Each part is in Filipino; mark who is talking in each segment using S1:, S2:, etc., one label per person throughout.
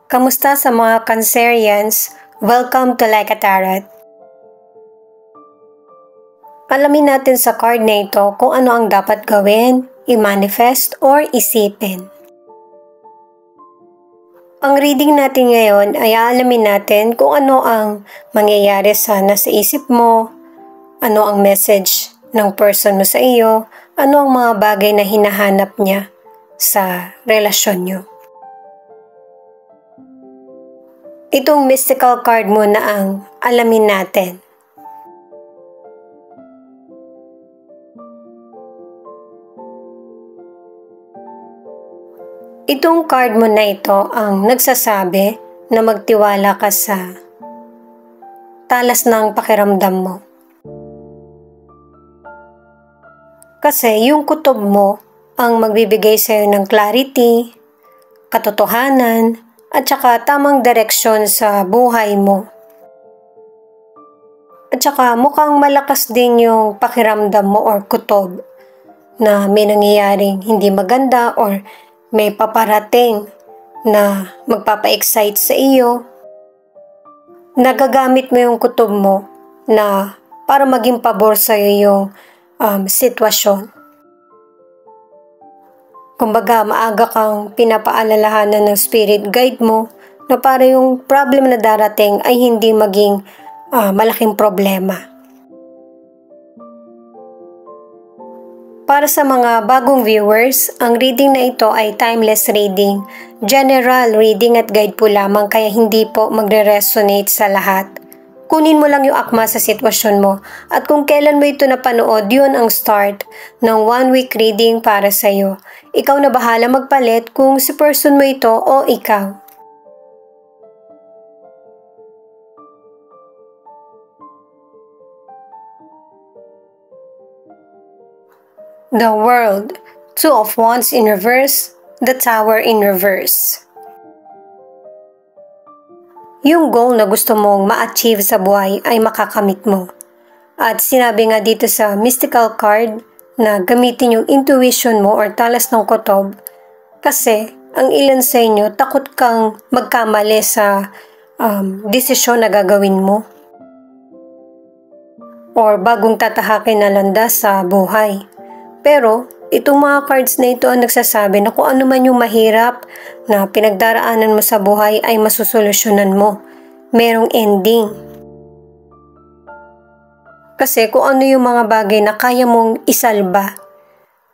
S1: Kamusta sa mga Cancerians? Welcome to Like a Tarot. Alamin natin sa card na ito kung ano ang dapat gawin, i-manifest, or isipin. Ang reading natin ngayon ay aalamin natin kung ano ang mangyayari sa nasa isip mo, ano ang message ng person mo sa iyo, ano ang mga bagay na hinahanap niya sa relasyon niyo. Itong mystical card muna ang alamin natin. Itong card mo na ito ang nagsasabi na magtiwala ka sa talas ng pakiramdam mo. Kasi yung kutob mo ang magbibigay sa'yo ng clarity, katotohanan, at saka tamang direksyon sa buhay mo. At saka mukhang malakas din yung pakiramdam mo or kutob na may nangyayaring hindi maganda or may paparating na magpapa-excite sa iyo. Nagagamit mo yung kutob mo na para maging pabor sa iyo yung sitwasyon. Kumbaga, maaga kang pinapaalalahanan ng spirit guide mo na para yung problem na darating ay hindi maging malaking problema. Para sa mga bagong viewers, ang reading na ito ay timeless reading, general reading at guide po lamang kaya hindi po magre-resonate sa lahat. Kunin mo lang yung akma sa sitwasyon mo at kung kailan mo ito napanood, yun ang start ng 1 week reading para sa iyo. Ikaw na bahala magpalit kung si person mo ito o ikaw. The World, 2 of Wands in reverse, the Tower in reverse. Yung goal na gusto mong ma-achieve sa buhay ay makakamit mo. At sinabi nga dito sa mystical card na gamitin yung intuition mo or talas ng kutob kasi ang ilan sa inyo takot kang magkamali sa desisyon na gagawin mo or bagong tatahakin na landas sa buhay. Pero itong mga cards na ito ang nagsasabi na kung ano man yung mahirap na pinagdaraanan mo sa buhay ay masusolusyonan mo. Merong ending. Kasi kung ano yung mga bagay na kaya mong isalba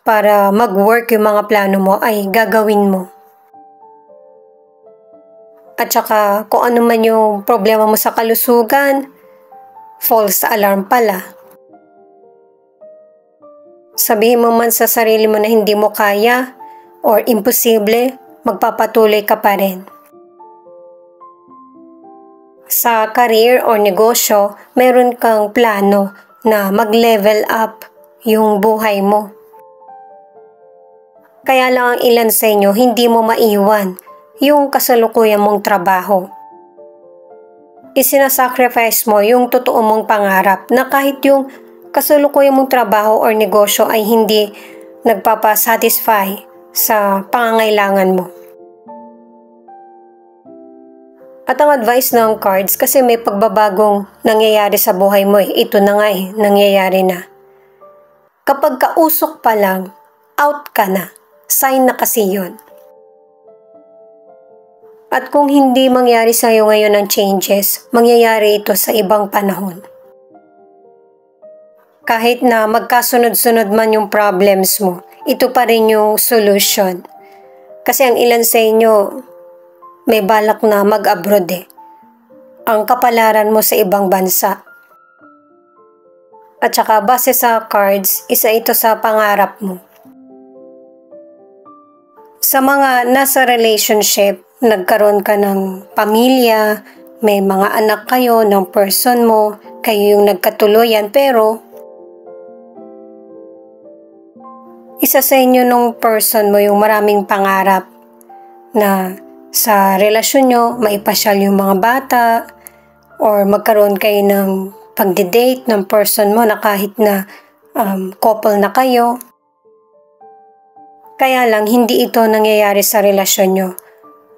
S1: para mag-work yung mga plano mo ay gagawin mo. At saka kung ano man yung problema mo sa kalusugan, false alarm pala. Sabihin mo man sa sarili mo na hindi mo kaya or imposible, magpapatuloy ka pa rin. Sa career o negosyo, meron kang plano na mag-level up yung buhay mo. Kaya lang ang ilan sa inyo, hindi mo maiwan yung kasalukuyan mong trabaho. Isinasacrifice mo yung totoo mong pangarap na kahit yung kasalukuyan mong trabaho or negosyo ay hindi nagpapasatisfy sa pangangailangan mo. At ang advice ng cards, kasi may pagbabagong nangyayari sa buhay mo ito na nga nangyayari na. Kapag kausok pa lang, out ka na. Sign na kasi yun. At kung hindi mangyari sa iyo ngayon ang changes, mangyayari ito sa ibang panahon. Kahit na magkasunod-sunod man yung problems mo, ito pa rin yung solution. Kasi ang ilan sa inyo, may balak na mag-abroad ang kapalaran mo sa ibang bansa. At saka base sa cards, isa ito sa pangarap mo. Sa mga nasa relationship, nagkaroon ka ng pamilya, may mga anak kayo ng person mo, kayo yung nagkatuluyan pero isa sa inyo nung person mo yung maraming pangarap na sa relasyon nyo, maipasyal yung mga bata or magkaroon kayo ng pagde-date ng person mo na kahit na couple na kayo. Kaya lang hindi ito nangyayari sa relasyon nyo.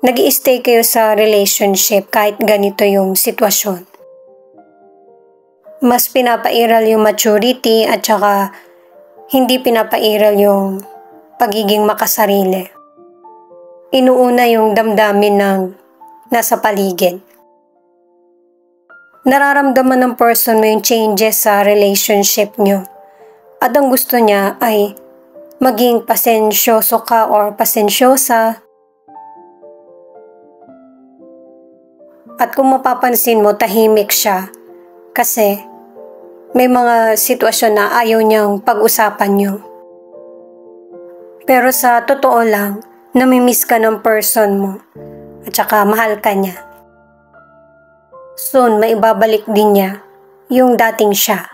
S1: nag-i-stay kayo sa relationship kahit ganito yung sitwasyon. Mas pinapairal yung maturity at saka hindi pinapairal yung pagiging makasarili. Inuuna yung damdamin ng nasa paligid. Nararamdaman ng person mo yung changes sa relationship nyo. At ang gusto niya ay maging pasensyoso ka or pasensyosa. At kung mapapansin mo, tahimik siya kasi may mga sitwasyon na ayaw niyang pag-usapan nyo. Pero sa totoo lang, namimiss ka ng person mo at saka mahal ka niya. Soon, maibabalik din niya yung dating siya.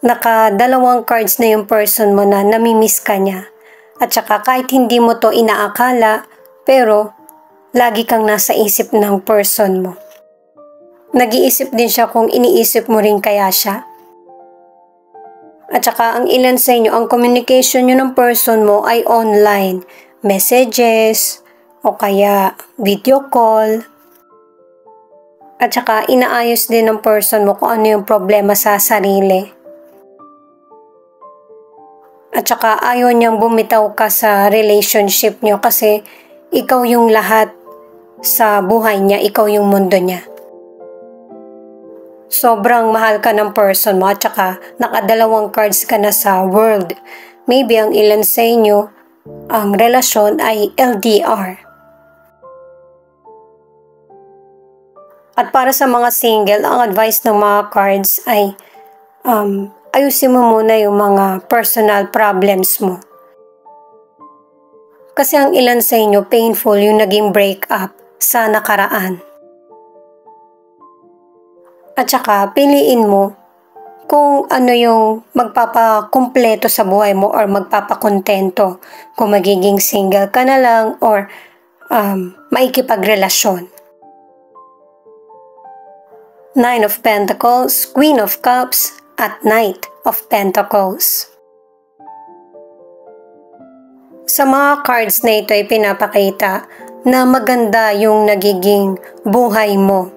S1: Naka-2 cards na yung person mo na namimiss ka niya. At saka kahit hindi mo to inaakala, pero lagi kang nasa isip ng person mo. Nag-iisip din siya kung iniisip mo rin kaya siya. At saka ang ilan sa inyo, ang communication nyo ng person mo ay online. Messages, o kaya video call. At saka inaayos din ng person mo kung ano yung problema sa sarili. At saka ayaw niyang bumitaw ka sa relationship niyo kasi ikaw yung lahat sa buhay niya, ikaw yung mundo niya. Sobrang mahal ka ng person mo at saka naka-2 cards ka na sa world. Maybe ang ilan sa inyo, ang relasyon ay LDR. At para sa mga single, ang advice ng mga cards ay ayusin mo muna yung mga personal problems mo. Kasi ang ilan sa inyo, painful yung naging breakup sa nakaraan. At saka, piliin mo kung ano yung magpapakumpleto sa buhay mo or magpapakontento. Kung magiging single ka na lang or maikipagrelasyon. 9 of Pentacles, Queen of Cups, at Knight of Pentacles. Sa mga cards na ito ay pinapakita na maganda yung nagiging buhay mo.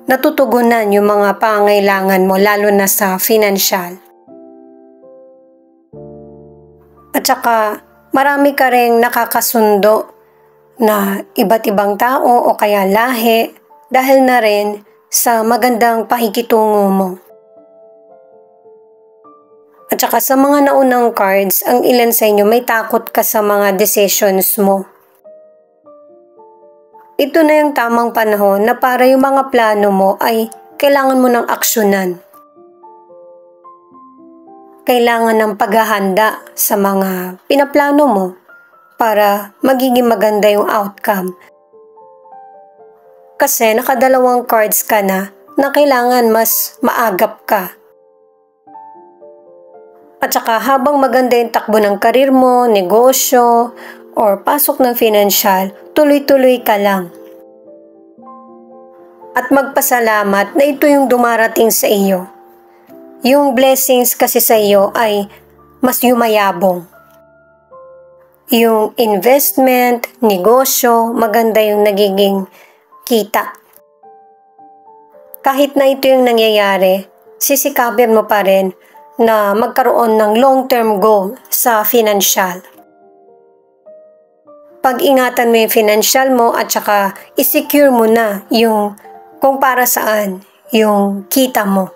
S1: Natutugunan yung mga pangailangan mo lalo na sa financial. At saka marami ka ring nakakasundo na iba't ibang tao o kaya lahi dahil na rin sa magandang pakikitungo mo. At saka sa mga naunang cards, ang ilan sa inyo may takot ka sa mga decisions mo. Ito na yung tamang panahon na para yung mga plano mo ay kailangan mo ng aksyonan. Kailangan ng paghahanda sa mga pinaplano mo para magiging maganda yung outcome. Kasi naka-2 cards ka na kailangan mas maagap ka. At saka habang maganda yung takbo ng karir mo, negosyo, or pasok ng financial, tuloy-tuloy ka lang. At magpasalamat na ito yung dumarating sa iyo. Yung blessings kasi sa iyo ay mas yumayabong. Yung investment, negosyo, maganda yung nagiging kita. Kahit na ito yung nangyayari, sisikapin mo pa rin na magkaroon ng long-term goal sa financial. Pag-ingatan mo yung financial mo at saka i-secure mo na yung kung para saan yung kita mo.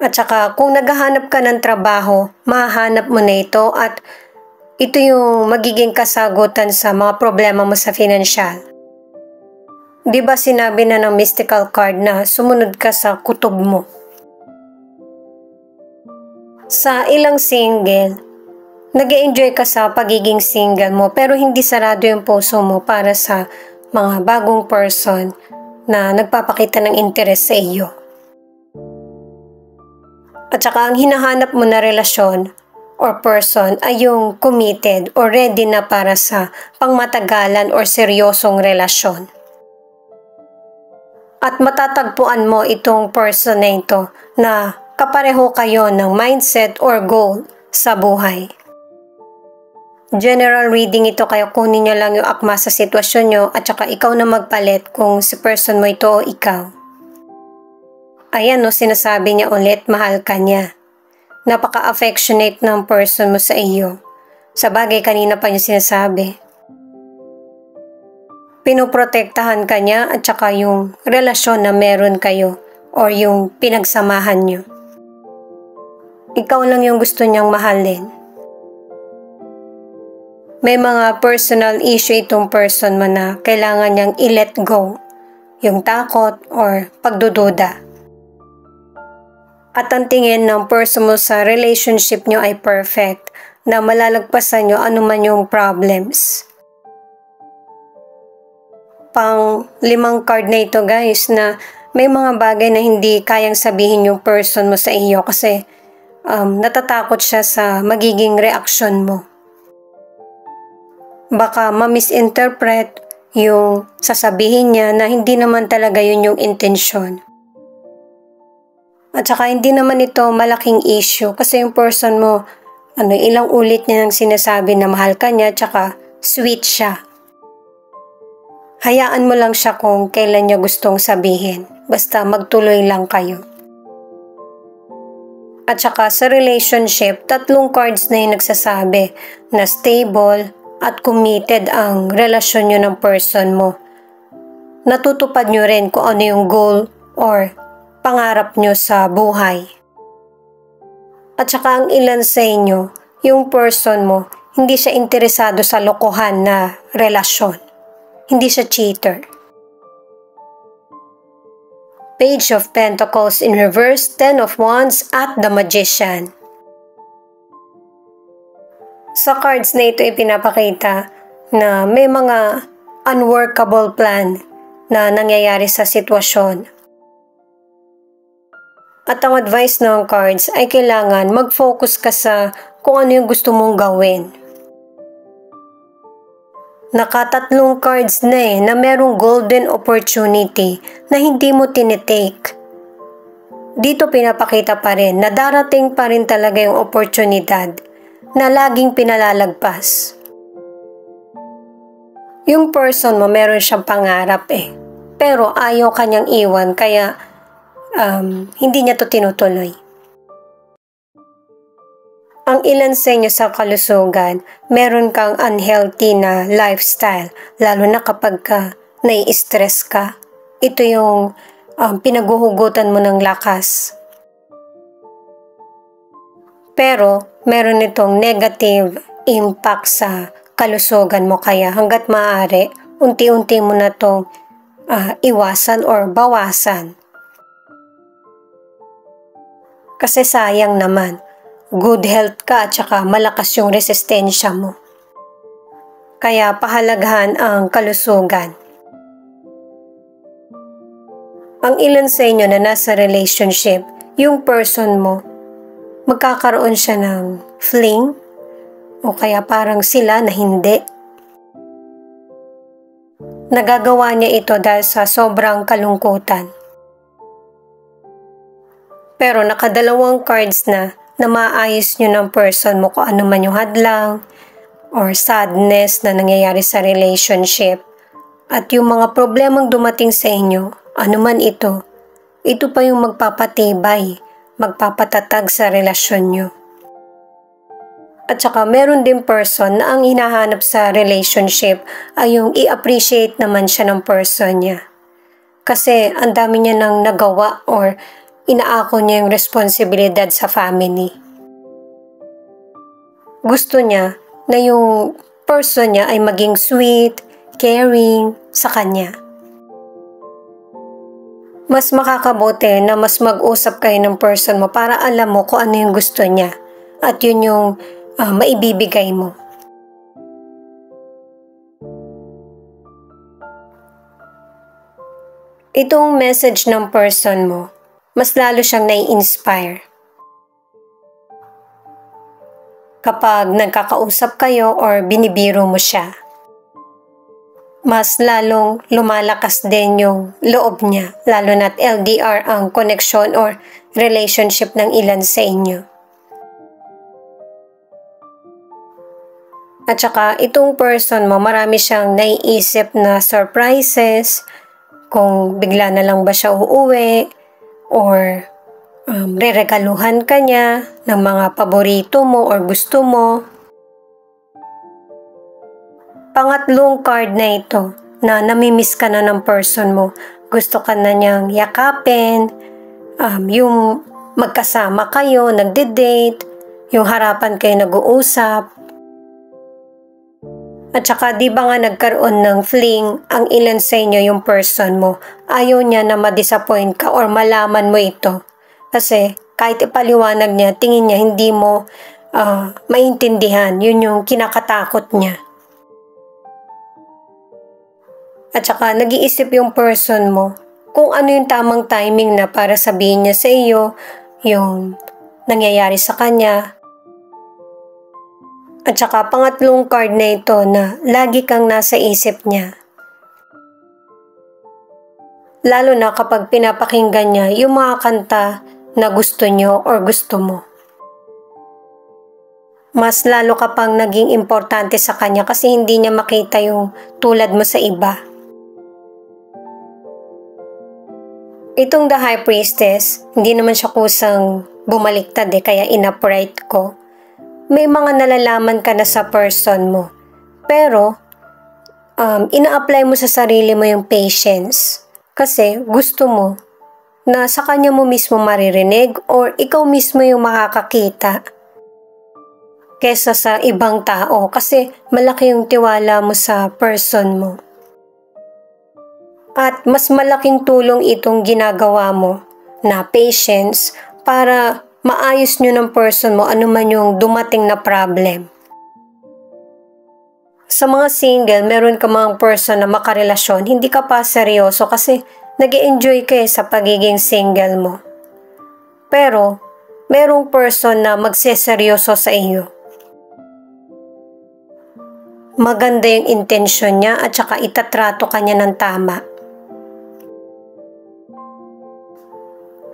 S1: At saka kung naghahanap ka ng trabaho, mahanap mo na ito at ito yung magiging kasagutan sa mga problema mo sa financial. Di ba sinabi na ng mystical card na sumunod ka sa kutob mo? Sa ilang single, nag-enjoy ka sa pagiging single mo pero hindi sarado yung puso mo para sa mga bagong person na nagpapakita ng interes sa iyo. At saka ang hinahanap mo na relasyon or person ay yung committed or ready na para sa pangmatagalan or seryosong relasyon. At matatagpuan mo itong person na ito na kapareho kayo ng mindset or goal sa buhay. General reading ito kaya kunin nyo lang yung akma sa sitwasyon nyo at saka ikaw na magpalit kung si person mo ito o ikaw. Ayan no, sinasabi niya ulit, mahal ka niya. Napaka-affectionate ng person mo sa iyo. Sa bagay kanina pa niya sinasabi. Pinoprotektahan ka niya at saka yung relasyon na meron kayo or yung pinagsamahan niyo. Ikaw lang yung gusto niyang mahalin. May mga personal issue itong person mo na kailangan niyang i-let go. Yung takot or pagdududa. At ang tingin ng person mo sa relationship nyo ay perfect, na malalagpasan nyo anuman yung problems. Pang 5 card na ito guys, na may mga bagay na hindi kayang sabihin yung person mo sa iyo kasi natatakot siya sa magiging reaksyon mo. Baka ma-misinterpret yung sasabihin niya na hindi naman talaga yun yung intensyon. At saka hindi naman ito malaking issue kasi yung person mo, ilang ulit niya nang sinasabi na mahal ka niya at saka sweet siya. Hayaan mo lang siya kung kailan niya gustong sabihin. Basta magtuloy lang kayo. At saka sa relationship, 3 cards na yung nagsasabi na stable at committed ang relasyon nyo ng person mo. Natutupad nyo rin kung ano yung goal or pangarap nyo sa buhay. At saka ang ilan sa inyo, yung person mo, hindi siya interesado sa lokohan na relasyon. Hindi siya cheater. Page of Pentacles in reverse, 10 of Wands at the Magician. Sa cards na ito ipinapakita na may mga unworkable plan na nangyayari sa sitwasyon. At ang advice ng cards ay kailangan mag-focus ka sa kung ano yung gusto mong gawin. Naka-3 cards na na merong golden opportunity na hindi mo tinitake. Dito pinapakita pa rin na darating pa rin talaga yung oportunidad na laging pinalalagpas. Yung person mo meron siyang pangarap pero ayaw kanyang iwan kaya hindi niya to tinutuloy. Ang ilan sa inyo sa kalusugan, meron kang unhealthy na lifestyle, lalo na kapag nai-stress ka. Ito yung pinaguhugutan mo ng lakas. Pero meron itong negative impact sa kalusugan mo kaya hanggat maaari, unti-unti mo na itong iwasan or bawasan. Kasi sayang naman, good health ka at saka malakas yung resistensya mo. Kaya pahalagahan ang kalusugan. Ang ilan sa inyo na nasa relationship, yung person mo, magkakaroon siya ng fling o kaya parang sila na hindi. Nagagawa niya ito dahil sa sobrang kalungkutan. Pero nakadalawang cards na maayos nyo ng person mo kung ano man yung hadlang or sadness na nangyayari sa relationship. At yung mga problemang dumating sa inyo, ano man ito pa yung magpapatibay, magpapatatag sa relasyon nyo. At saka meron din person na ang hinahanap sa relationship ay yung i-appreciate naman siya ng person niya. Kasi ang dami niya nang nagawa or inaako niya yung responsibilidad sa family. Gusto niya na yung person niya ay maging sweet, caring sa kanya. Mas makakabuti na mas mag-usap kayo ng person mo para alam mo kung ano yung gusto niya at yun yung maibibigay mo. Itong message ng person mo, mas lalo siyang nai-inspire. Kapag nagkakausap kayo or binibiro mo siya, mas lalong lumalakas din yung loob niya, lalo na't LDR ang connection or relationship ng ilan sa inyo. At saka itong person mo, marami siyang naiisip na surprises, kung bigla na lang ba siya uuwi, or reregaluhan ka niya ng mga paborito mo or gusto mo. Pangatlong card na ito, na namimiss ka na ng person mo. Gusto ka na niyang yakapin, yung magkasama kayo, nagde-date, yung harapan kayo nag-uusap. At saka di ba nga nagkaroon ng fling ang ilan sa inyo yung person mo, ayaw niya na ma-disappoint ka or malaman mo ito. Kasi kahit ipaliwanag niya, tingin niya hindi mo maintindihan, yun yung kinakatakot niya. At saka nag-iisip yung person mo kung ano yung tamang timing na para sabihin niya sa iyo yung nangyayari sa kanya. At saka pangatlong card na ito na lagi kang nasa isip niya. Lalo na kapag pinapakinggan niya yung mga kanta na gusto niyo or gusto mo. Mas lalo ka pang naging importante sa kanya kasi hindi niya makita yung tulad mo sa iba. Itong The High Priestess, hindi naman siya kusang bumaliktad kaya in-upright ko. May mga nalalaman ka na sa person mo. Pero, ina-apply mo sa sarili mo yung patience. Kasi gusto mo na sa kanya mo mismo maririnig or ikaw mismo yung makakakita kesa sa ibang tao kasi malaki yung tiwala mo sa person mo. At mas malaking tulong itong ginagawa mo na patience para maayos nyo ng person mo ano man yung dumating na problem. Sa mga single, meron ka mga person na makarelasyon, hindi ka pa seryoso kasi nag-e-enjoy ka sa pagiging single mo. Pero, merong person na magseseryoso sa iyo. Maganda yung intensyon niya at saka itatrato ka niya ng tama.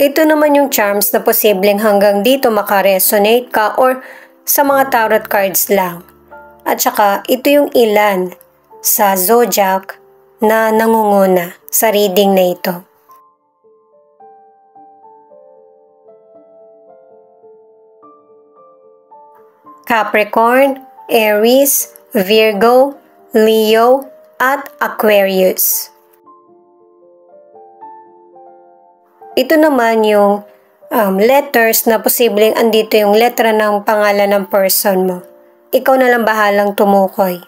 S1: Ito naman yung charms na posibleng hanggang dito makaresonate ka or sa mga tarot cards lang. At saka ito yung ilan sa zodiac na nangunguna sa reading na ito. Capricorn, Aries, Virgo, Leo, at Aquarius. Ito naman yung letters na posibleng andito yung letra ng pangalan ng person mo. Ikaw na lang bahalang tumukoy.